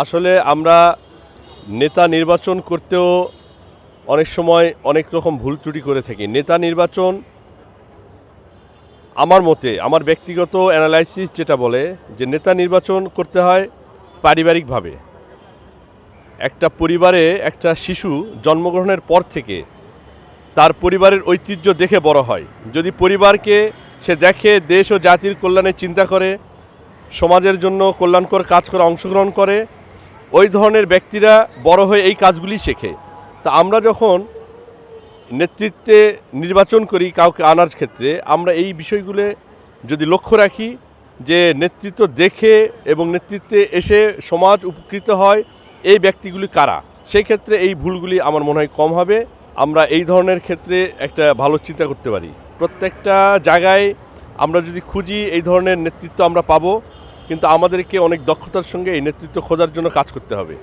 আসলে আমরা নেতা নির্বাচন করতেও অনেক সময় অনেক রকম ভুল ত্রুটি করে থাকি। নেতা নির্বাচন আমার মতে, আমার ব্যক্তিগত অ্যানালাইসিস যেটা বলে যে নেতা নির্বাচন করতে হয় পারিবারিকভাবে। একটা পরিবারে একটা শিশু জন্মগ্রহণের পর থেকে তার পরিবারের ঐতিহ্য দেখে বড় হয়। যদি পরিবারকে সে দেখে দেশ ও জাতির কল্যাণে চিন্তা করে, সমাজের জন্য কল্যাণকর কাজ করে অংশগ্রহণ করে, ওই ধরনের ব্যক্তিরা বড় হয়ে এই কাজগুলি শেখে। তা আমরা যখন নেতৃত্বে নির্বাচন করি কাউকে আনার ক্ষেত্রে, আমরা এই বিষয়গুলো যদি লক্ষ্য রাখি যে নেতৃত্ব দেখে এবং নেতৃত্বে এসে সমাজ উপকৃত হয় এই ব্যক্তিগুলি কারা, সেই ক্ষেত্রে এই ভুলগুলি আমার মনে হয় কম হবে। আমরা এই ধরনের ক্ষেত্রে একটা ভালো চিন্তা করতে পারি। প্রত্যেকটা জায়গায় আমরা যদি খুঁজি এই ধরনের নেতৃত্ব আমরা পাবো, কিন্তু আমাদেরকে অনেক দক্ষতার সঙ্গে এই নেতৃত্ব খোঁজার জন্য কাজ করতে হবে।